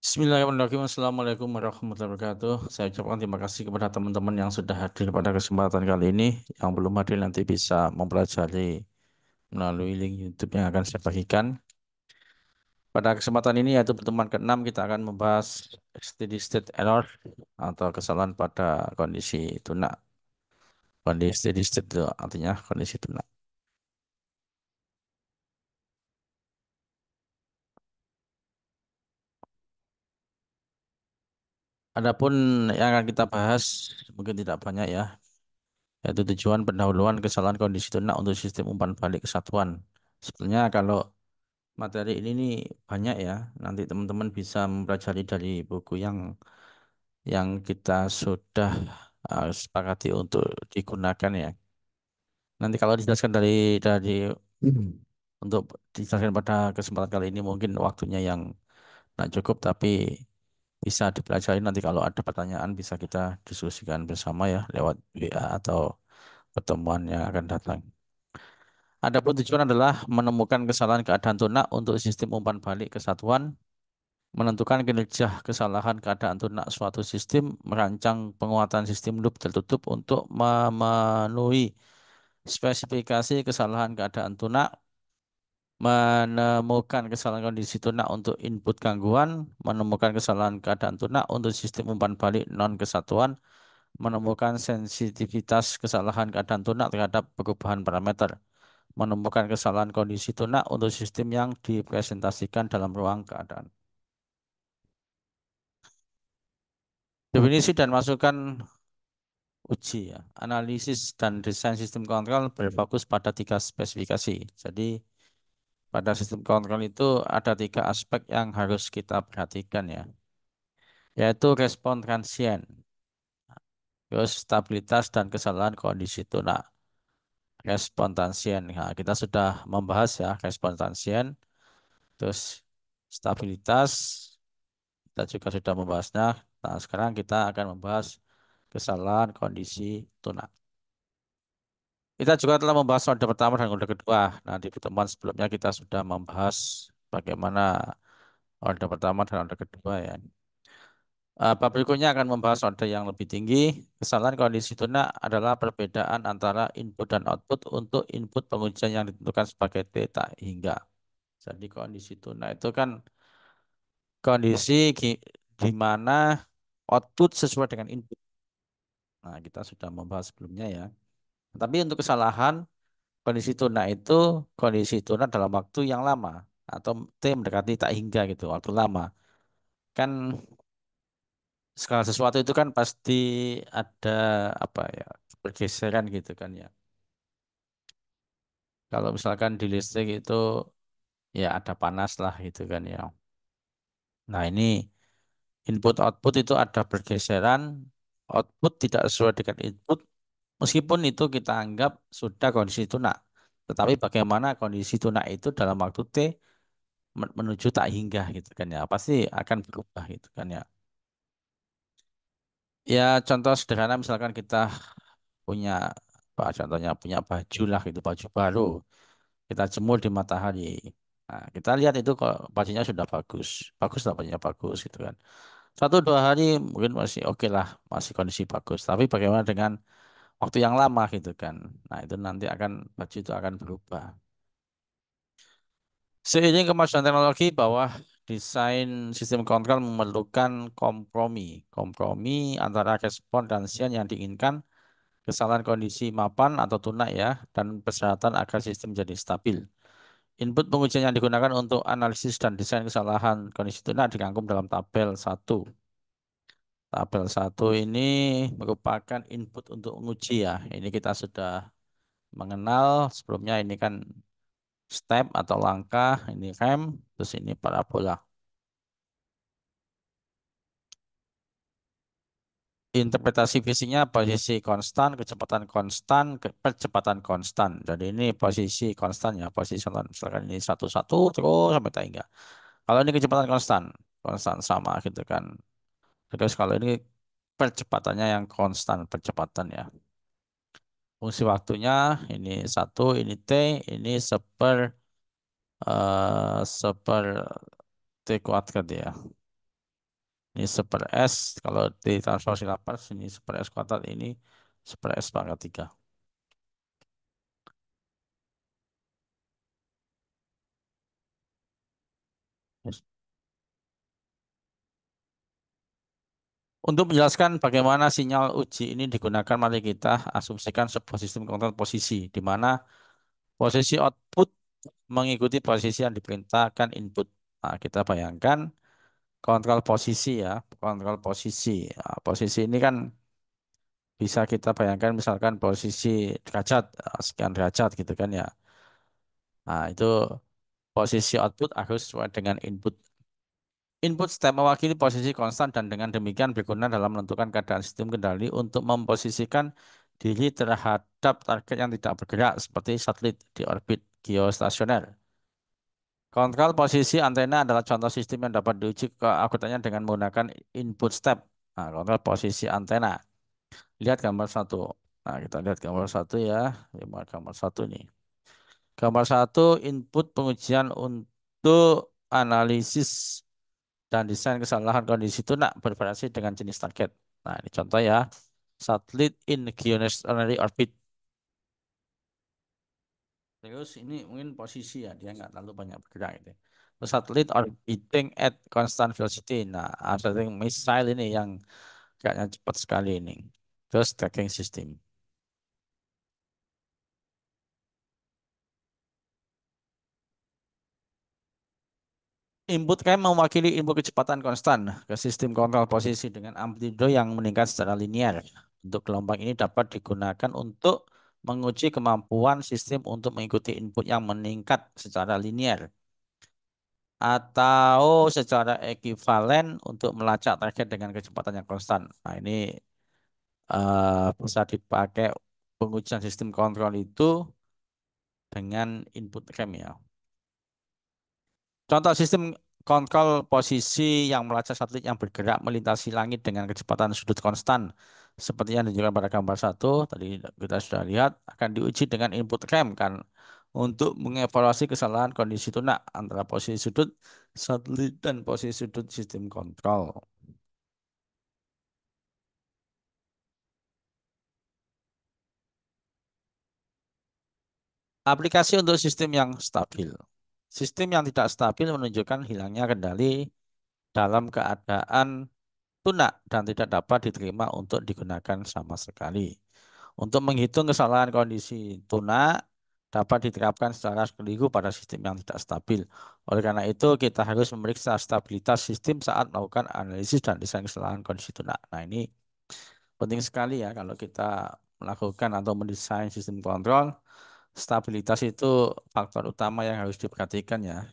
Bismillahirrahmanirrahim. Assalamualaikum warahmatullahi wabarakatuh. Saya ucapkan terima kasih kepada teman-teman yang sudah hadir pada kesempatan kali ini. Yang belum hadir nanti bisa mempelajari melalui link YouTube yang akan saya bagikan. Pada kesempatan ini yaitu pertemuan ke-6 kita akan membahas steady state error atau kesalahan pada kondisi tunak. Kondisi steady state itu artinya kondisi tunak. Adapun yang akan kita bahas mungkin tidak banyak ya, yaitu tujuan pendahuluan kesalahan kondisi tunak untuk sistem umpan balik kesatuan. Sebetulnya kalau materi ini nih banyak ya. Nanti teman-teman bisa mempelajari dari buku yang kita sudah sepakati untuk digunakan ya. Nanti kalau dijelaskan dari untuk dijelaskan pada kesempatan kali ini mungkin waktunya yang tidak cukup, tapi bisa dipelajari. Nanti kalau ada pertanyaan bisa kita diskusikan bersama ya lewat WA atau pertemuan yang akan datang. Adapun tujuan adalah menemukan kesalahan keadaan tunak untuk sistem umpan balik kesatuan, menentukan kinerja kesalahan keadaan tunak suatu sistem, merancang penguatan sistem loop tertutup untuk memenuhi spesifikasi kesalahan keadaan tunak, menemukan kesalahan kondisi tunak untuk input gangguan, menemukan kesalahan keadaan tunak untuk sistem umpan balik non kesatuan, menemukan sensitivitas kesalahan keadaan tunak terhadap perubahan parameter, menemukan kesalahan kondisi tunak untuk sistem yang dipresentasikan dalam ruang keadaan. Definisi dan masukan uji ya. Analisis dan desain sistem kontrol berfokus pada tiga spesifikasi. Jadi pada sistem kontrol itu ada tiga aspek yang harus kita perhatikan ya, yaitu respon transien, terus stabilitas dan kesalahan kondisi tunak. Respon transien, nah, kita sudah membahas ya respon transien, terus stabilitas kita juga sudah membahasnya. Nah, sekarang kita akan membahas kesalahan kondisi tunak. Kita juga telah membahas orde pertama dan orde kedua. Nah, di pertemuan sebelumnya kita sudah membahas bagaimana orde pertama dan orde kedua ya. Bab berikutnya akan membahas orde yang lebih tinggi. Kesalahan kondisi tunak adalah perbedaan antara input dan output untuk input pengujian yang ditentukan sebagai theta hingga. Jadi kondisi tunak itu kan kondisi di mana output sesuai dengan input. Nah, kita sudah membahas sebelumnya ya. Tapi untuk kesalahan kondisi tuna itu kondisi tuna dalam waktu yang lama atau T mendekati tak hingga gitu, waktu lama. Kan segala sesuatu itu kan pasti ada apa ya, pergeseran gitu kan ya. Kalau misalkan di listrik itu ya ada panas lah gitu kan ya. Nah, ini input output itu ada pergeseran, output tidak sesuai dengan input, meskipun itu kita anggap sudah kondisi tuna. Tetapi bagaimana kondisi tuna itu dalam waktu T menuju tak hingga gitu kan ya, pasti akan berubah gitu kan ya. Ya contoh sederhana misalkan kita punya apa contohnya punya baju lah gitu, baju baru kita jemur di matahari. Nah, kita lihat itu kok bajunya sudah bagus, bagus lah bajunya bagus gitu kan. 1 2 hari mungkin masih oke lah, masih kondisi bagus. Tapi bagaimana dengan waktu yang lama gitu kan? Nah itu nanti akan baju itu akan berubah. Seiring kemajuan teknologi bahwa desain sistem kontrol memerlukan kompromi. Kompromi antara respon dan sian yang diinginkan, kesalahan kondisi mapan atau tunak ya, dan persyaratan agar sistem jadi stabil. Input pengujian yang digunakan untuk analisis dan desain kesalahan kondisi tunak dirangkum dalam tabel 1. Tabel 1 ini merupakan input untuk menguji ya. Ini kita sudah mengenal sebelumnya, ini kan step atau langkah, ini rem, terus ini parabola. Interpretasi fisiknya posisi konstan, kecepatan konstan, percepatan konstan. Jadi ini posisi konstan ya, posisi konstan. Misalkan ini satu-satu terus sampai tak hingga. Kalau ini kecepatan konstan, konstan sama gitu kan. Terus kalau ini percepatannya yang konstan, percepatan ya. Fungsi waktunya ini satu, ini T, ini seper T kuadrat ya. Ini seper S, kalau di transformasi Laplace ini seper S kuadrat, ini seper S pangkat 3. Untuk menjelaskan bagaimana sinyal uji ini digunakan, mari kita asumsikan sebuah sistem kontrol posisi, di mana posisi output mengikuti posisi yang diperintahkan input. Nah, kita bayangkan kontrol posisi ya, kontrol posisi. Nah, posisi ini kan bisa kita bayangkan misalkan posisi derajat, sekian derajat gitu kan ya. Nah, itu posisi output harus sesuai dengan input. Input step mewakili posisi konstan dan dengan demikian berguna dalam menentukan keadaan sistem kendali untuk memposisikan diri terhadap target yang tidak bergerak seperti satelit di orbit geostasioner. Kontrol posisi antena adalah contoh sistem yang dapat diuji keakutannya dengan menggunakan input step. Nah, kontrol posisi antena. Lihat gambar satu. Nah, kita lihat gambar satu ya. Gambar satu nih. Gambar satu input pengujian untuk analisis dan desain kesalahan kondisi tunak bervariasi dengan jenis target. Nah, ini contoh ya. Satelit in geostationary orbit. Terus ini mungkin posisi ya, dia nggak terlalu banyak bergerak gitu. Terus satelit orbiting at constant velocity. Nah, satelit missile ini yang geraknya cepat sekali ini. Terus tracking system. Input kami mewakili input kecepatan konstan ke sistem kontrol posisi dengan amplitude yang meningkat secara linear. Untuk gelombang ini dapat digunakan untuk menguji kemampuan sistem untuk mengikuti input yang meningkat secara linear atau secara ekuivalen untuk melacak target dengan kecepatan yang konstan. Nah, ini bisa dipakai pengujian sistem kontrol itu dengan input rem ya. Contoh sistem kontrol posisi yang melacak satelit yang bergerak melintasi langit dengan kecepatan sudut konstan. Seperti yang ditunjukkan pada gambar satu, tadi kita sudah lihat, akan diuji dengan input rem kan untuk mengevaluasi kesalahan kondisi tunak antara posisi sudut satelit dan posisi sudut sistem kontrol. Aplikasi untuk sistem yang stabil. Sistem yang tidak stabil menunjukkan hilangnya kendali dalam keadaan lunak dan tidak dapat diterima untuk digunakan sama sekali. Untuk menghitung kesalahan kondisi tunak dapat diterapkan secara keliru pada sistem yang tidak stabil. Oleh karena itu, kita harus memeriksa stabilitas sistem saat melakukan analisis dan desain kesalahan kondisi tunak. Nah, ini penting sekali ya kalau kita melakukan atau mendesain sistem kontrol. Stabilitas itu faktor utama yang harus diperhatikan ya.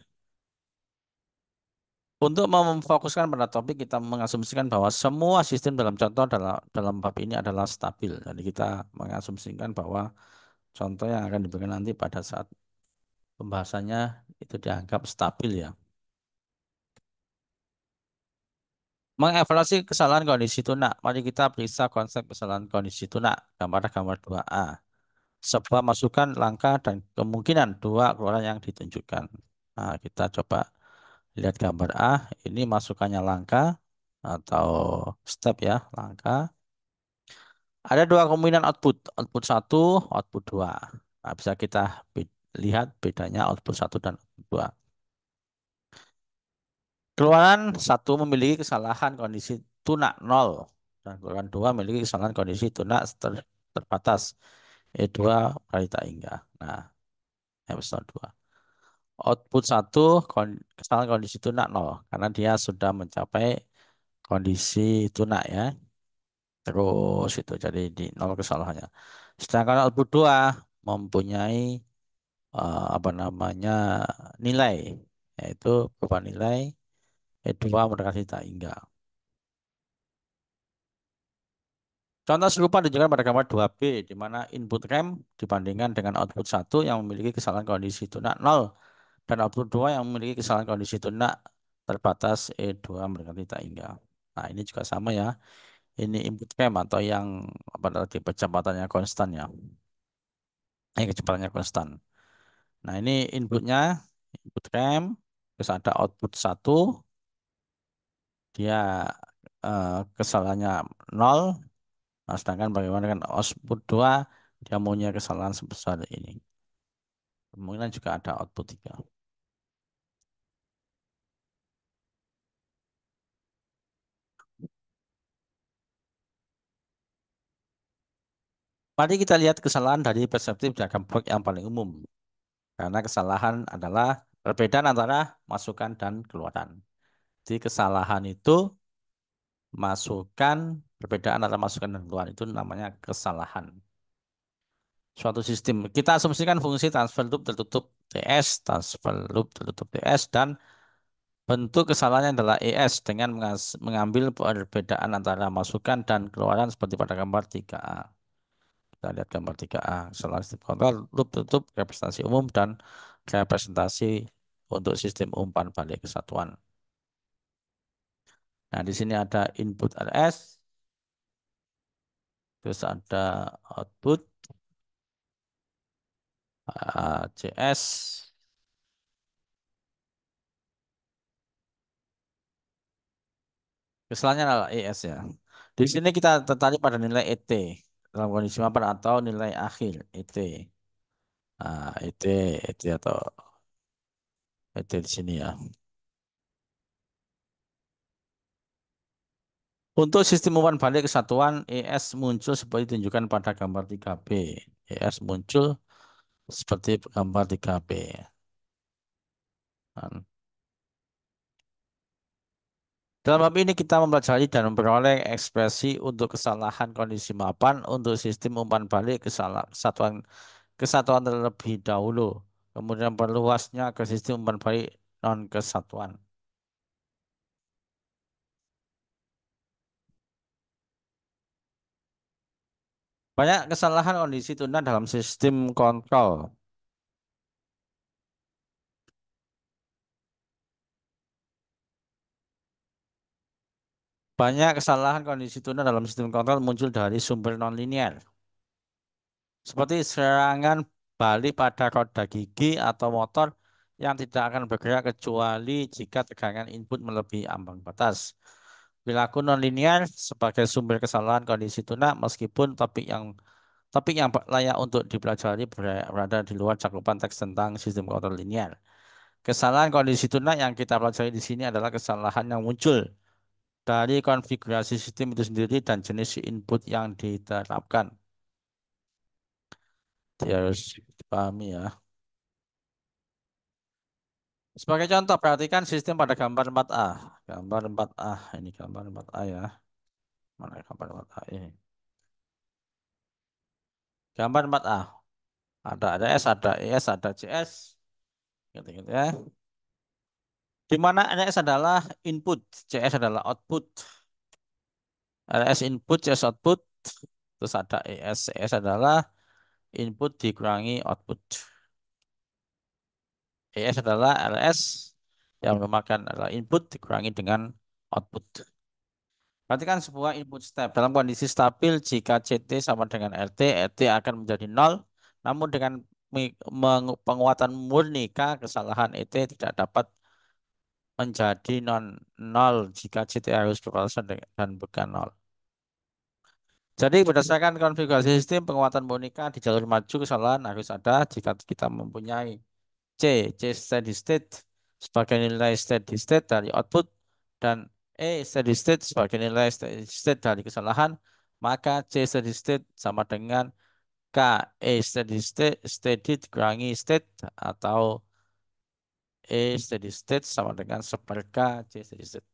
Untuk memfokuskan pada topik, kita mengasumsikan bahwa semua sistem dalam contoh dalam bab ini adalah stabil. Jadi kita mengasumsikan bahwa contoh yang akan diberikan nanti pada saat pembahasannya itu dianggap stabil ya. Mengevaluasi kesalahan kondisi tunak. Mari kita periksa konsep kesalahan kondisi tunak. Gambar 2A. Sebuah masukan, langkah, dan kemungkinan dua keluaran yang ditunjukkan. Nah, kita coba lihat gambar A. Ini masukannya langkah atau step ya, langkah. Ada dua kemungkinan output, output satu, output dua. Nah, bisa kita lihat bedanya output satu dan output dua. Keluaran satu memiliki kesalahan kondisi tunak nol dan keluaran dua memiliki kesalahan kondisi tunak terbatas E2 parita hingga. Nah, episode 2. Output satu kesalahan kondisi tunak nol karena dia sudah mencapai kondisi tunak ya. Terus itu jadi di nol kesalahannya. Sedangkan output 2 mempunyai apa namanya nilai yaitu berupa nilai E2 mendekati tak hingga. Contoh serupa ditunjukkan pada gambar 2B di mana input rem dibandingkan dengan output satu yang memiliki kesalahan kondisi tunak nol dan output 2 yang memiliki kesalahan kondisi tunak terbatas E2 mendekati tak hingga. Nah, ini juga sama ya. Ini input rem atau yang apa tadi kecepatannya konstan ya. Kecepatannya konstan. Nah, ini inputnya, input rem, terus ada output satu, dia kesalahannya nol. Nah, sedangkan bagaimana dengan output 2 dia maunya kesalahan sebesar ini. Kemungkinan juga ada output 3. Mari kita lihat kesalahan dari perspektif diagram blok yang paling umum. Karena kesalahan adalah perbedaan antara masukan dan keluaran. Jadi kesalahan itu masukan, perbedaan antara masukan dan keluaran itu namanya kesalahan. Suatu sistem. Kita asumsikan fungsi transfer loop tertutup TS, transfer loop tertutup TS, dan bentuk kesalahannya adalah ES dengan mengambil perbedaan antara masukan dan keluaran seperti pada gambar 3A. Kita lihat gambar 3A. Kesalahan sistem kontrol, loop tertutup, representasi umum, dan representasi untuk sistem umpan balik kesatuan. Nah, di sini ada input RS, terus ada output CS. Kesalahannya adalah ES ya. Di sini kita tertarik pada nilai ET dalam kondisi mapan atau nilai akhir ET. ET atau ET di sini ya. Untuk sistem umpan balik kesatuan, ES muncul seperti ditunjukkan pada gambar 3B. ES muncul seperti gambar 3B. Nah, dalam hal ini kita mempelajari dan memperoleh ekspresi untuk kesalahan kondisi mapan untuk sistem umpan balik kesatuan kesatuan terlebih dahulu, kemudian perluasnya ke sistem umpan balik non kesatuan. Banyak kesalahan kondisi tuna dalam sistem kontrol. Banyak kesalahan kondisi tuna dalam sistem kontrol muncul dari sumber nonlinear, seperti serangan balik pada roda gigi atau motor yang tidak akan bergerak kecuali jika tegangan input melebihi ambang batas. Perilaku nonlinear sebagai sumber kesalahan kondisi tuna meskipun topik yang layak untuk dipelajari berada di luar cakupan teks tentang sistem kontrol linear. Kesalahan kondisi tuna yang kita pelajari di sini adalah kesalahan yang muncul dari konfigurasi sistem itu sendiri dan jenis input yang diterapkan. Dia harus dipahami ya. Sebagai contoh, perhatikan sistem pada gambar 4A. Gambar 4A, ini gambar 4A ya. Mana gambar 4A ini? Gambar 4A. Ada RS, ada ES, ada CS. Gitu-gitu ya. Di mana RS adalah input, CS adalah output. RS input, CS output. Terus ada ES, CS adalah input dikurangi output. ES adalah RS yang merupakan adalah input dikurangi dengan output. Perhatikan sebuah input step dalam kondisi stabil jika CT sama dengan RT, RT akan menjadi nol. Namun dengan penguatan murni K, kesalahan ET tidak dapat menjadi non nol jika CT harus beralasan dan bukan nol. Jadi berdasarkan konfigurasi sistem penguatan monika di jalur maju kesalahan harus ada jika kita mempunyai C, C steady state sebagai nilai steady state dari output dan E steady state sebagai nilai steady state dari kesalahan, maka C steady state sama dengan K E steady state steady dikurangi state atau E steady state sama dengan 1 K C steady state.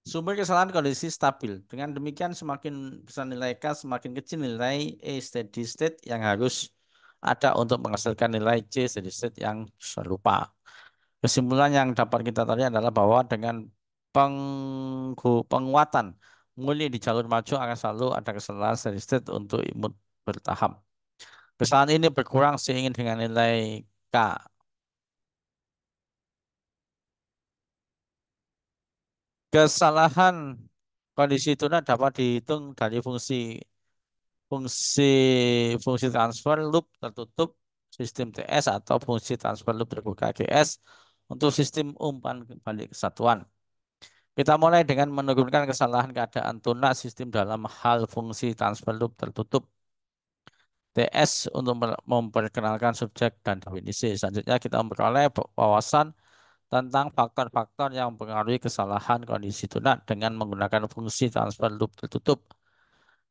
Sumber kesalahan kondisi stabil. Dengan demikian semakin besar nilai K, semakin kecil nilai E steady state yang harus ada untuk menghasilkan nilai C steady state yang serupa. Kesimpulan yang dapat kita tarik adalah bahwa dengan penguatan murni di jalur maju akan selalu ada kesalahan steady state untuk input bertahap. Kesalahan ini berkurang seiring dengan nilai K. Kesalahan kondisi tuna dapat dihitung dari fungsi fungsi transfer loop tertutup sistem TS atau fungsi transfer loop terbuka GS untuk sistem umpan balik kesatuan. Kita mulai dengan menurunkan kesalahan keadaan tunak sistem dalam hal fungsi transfer loop tertutup. TS untuk memperkenalkan subjek dan definisi. Selanjutnya kita memperoleh wawasan tentang faktor-faktor yang mempengaruhi kesalahan kondisi tunak dengan menggunakan fungsi transfer loop tertutup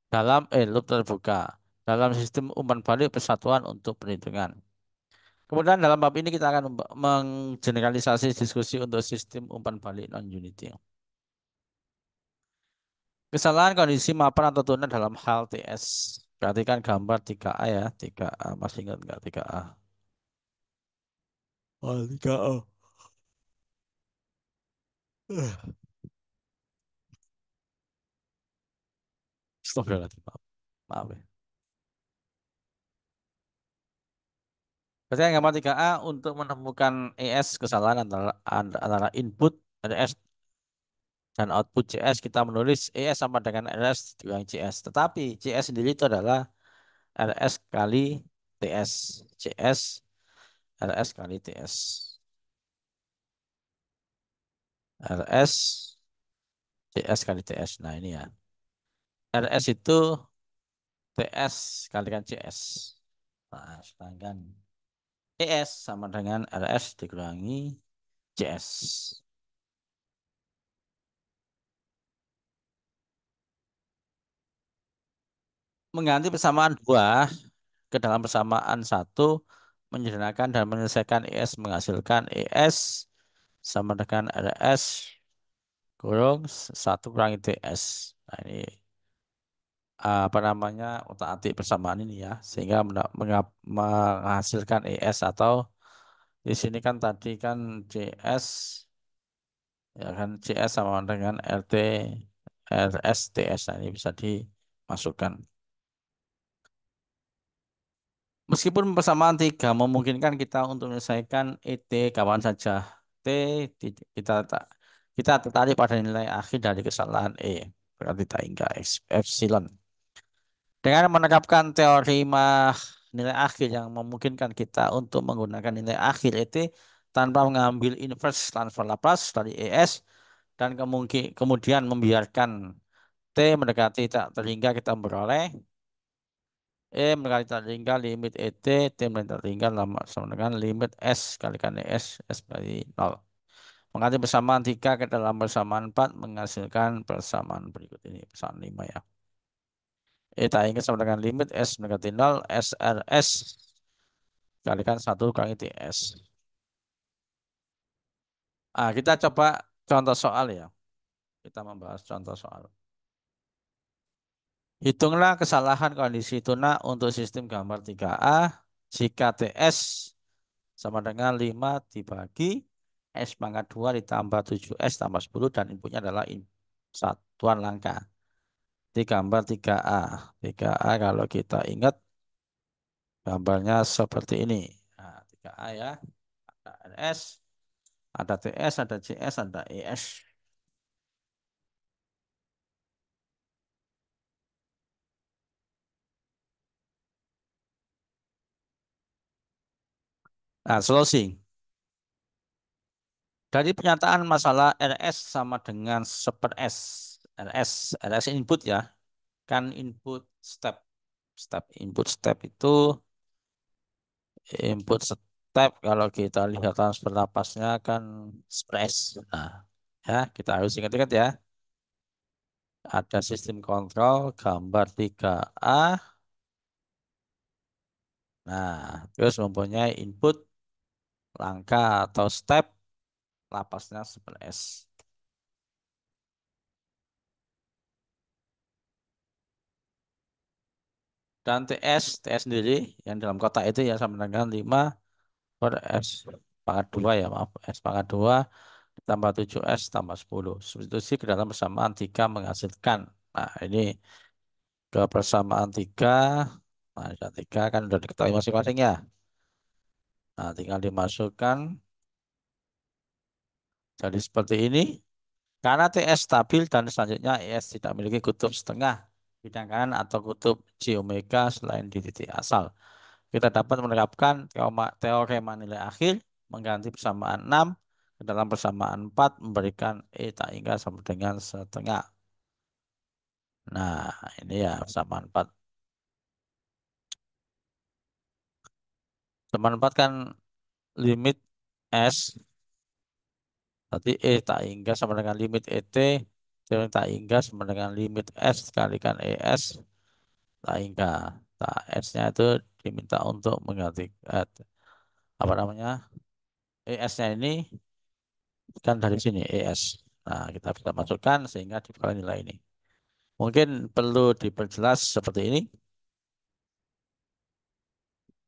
dalam loop terbuka dalam sistem umpan balik persatuan untuk perhitungan. Kemudian dalam bab ini kita akan menggeneralisasi diskusi untuk sistem umpan balik non-unity. Kesalahan kondisi mapan atau tunar dalam hal TS. Perhatikan gambar 3A ya, 3A. Masih ingat nggak 3A? Oh, 3A. Astagfirullahaladzim, maaf. Maaf ya. Berarti yang gambar 3A untuk menemukan ES kesalahan antara input RS dan output CS kita menulis ES sama dengan RS dikurangi CS. Tetapi CS sendiri itu adalah RS kali TS. CS RS kali TS. RS CS kali TS. Nah ini ya. RS itu TS kalikan CS. Nah, sedangkan ES sama dengan RS dikurangi CS. Mengganti persamaan dua ke dalam persamaan satu menyederhanakan dan menyelesaikan ES menghasilkan ES sama dengan RS kurung satu kurangi TS. Nah ini apa namanya otak-atik persamaan ini ya sehingga menghasilkan ES atau di sini kan tadi kan CS ya kan CS sama dengan RT RSTS. Nah, ini bisa dimasukkan. Meskipun persamaan tiga memungkinkan kita untuk menyelesaikan ET kapan saja T kita kita tertarik pada nilai akhir dari kesalahan E berarti tak hingga epsilon. Dengan menerapkan teori nilai akhir yang memungkinkan kita untuk menggunakan nilai akhir ET tanpa mengambil inverse transfer Laplace dari ES dan kemudian membiarkan T mendekati tak terhingga kita memperoleh mendekati tak terhingga limit ET T mendekati tak terhingga sama dengan limit S kalikan ES S bagi 0. Mengganti persamaan 3 ke dalam persamaan 4 menghasilkan persamaan berikut ini. Persamaan 5 ya. Tak ingat sama dengan limit S mendekati 0 SRS kalikan 1 kurangi TS. Kita coba contoh soal ya. Kita membahas contoh soal. Hitunglah kesalahan kondisi tunak untuk sistem gambar 3A jika TS sama dengan 5 dibagi S pangkat 2 ditambah 7S tambah 10 dan inputnya adalah satuan langka. Di gambar 3A. 3A kalau kita ingat gambarnya seperti ini. Nah, 3A ya. Ada RS, ada TS, ada CS, ada ES. Nah, solusi. Dari pernyataan masalah RS sama dengan seper S. RS input ya. Kan input step. Input step itu input step kalau kita lihat transfer napasnya kan express. Nah, ya kita harus ingat-ingat ya. Ada sistem kontrol gambar 3A. Nah, terus mempunyai input langkah atau step lapasnya seper S. Dan TS sendiri yang dalam kotak itu ya sama dengan 5 per S pangkat 2 ya maaf. S pangkat 2 tambah 7S tambah 10. Substitusi ke dalam persamaan 3 menghasilkan. Nah, ini ke persamaan 3. Nah, ada 3 kan sudah diketahui masing-masing ya. Nah, tinggal dimasukkan. Jadi seperti ini. Karena TS stabil dan selanjutnya ES tidak memiliki kutub setengah bidang kanan atau kutub J omega selain di titik asal. Kita dapat menerapkan teorema nilai akhir mengganti persamaan 6 dalam persamaan 4 memberikan E tak hingga sama dengan setengah. Nah, ini ya persamaan 4. Persamaan 4 kan limit S, berarti E tak hingga sama dengan limit ET, jadi tak hingga sama dengan limit S dikalikan ES tak hingga. Nah, S-nya itu diminta untuk mengganti apa namanya? ES-nya ini kan dari sini ES. Nah, kita bisa masukkan sehingga diberikan nilai ini. Mungkin perlu diperjelas seperti ini.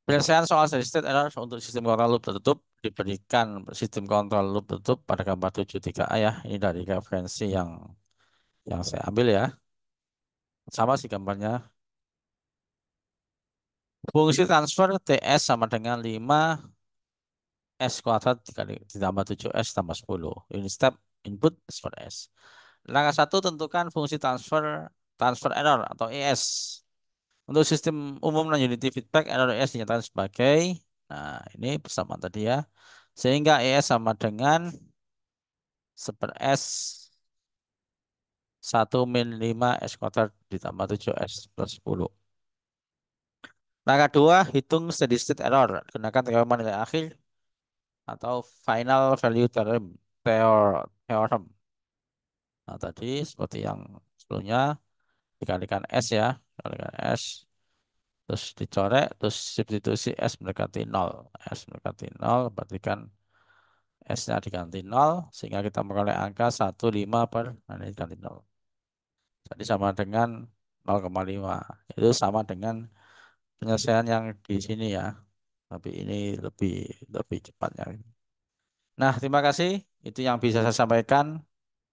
Penyelesaian soal steady state error untuk sistem kontrol loop tertutup diberikan sistem kontrol loop tertutup pada gambar 73A ya. Ini dari referensi yang saya ambil ya. Sama sih gambarnya. Fungsi transfer TS sama dengan 5 S kuadrat dikali ditambah 7S tambah 10. Unit step input transfer S. Langkah satu tentukan fungsi transfer error atau ES. Untuk sistem umum non-unity feedback error ES dinyatakan sebagai, nah ini persamaan tadi ya. Sehingga ES sama dengan 1/S 1 min 5 S kuadrat ditambah 7S plus 10. Langkah 2, hitung steady state error. Gunakan teorema nilai akhir atau final value theorem. Nah, tadi seperti yang sebelumnya dikalikan S ya, dikalikan S, terus dicorek, terus substitusi S mendekati 0. S mendekati 0, berarti kan S-nya diganti 0, sehingga kita memperoleh angka 15 per, nah ini diganti 0. Jadi sama dengan 0,5. Itu sama dengan penyelesaian yang di sini ya. Tapi ini lebih lebih cepatnya. Nah, terima kasih. Itu yang bisa saya sampaikan.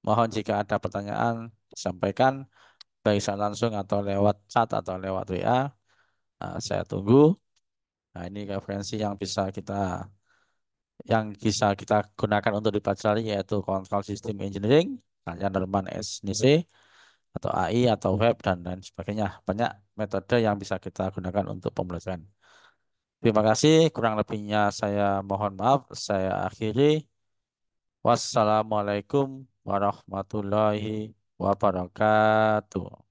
Mohon jika ada pertanyaan disampaikan baik secara langsung atau lewat chat atau lewat WA. Nah, saya tunggu. Nah, ini referensi yang bisa kita gunakan untuk dipelajari yaitu Control System Engineering, kajian Norman S. Nise, atau AI atau web dan lain sebagainya. Banyak metode yang bisa kita gunakan untuk pembelajaran. Terima kasih. Kurang lebihnya saya mohon maaf. Saya akhiri. Wassalamualaikum warahmatullahi wabarakatuh.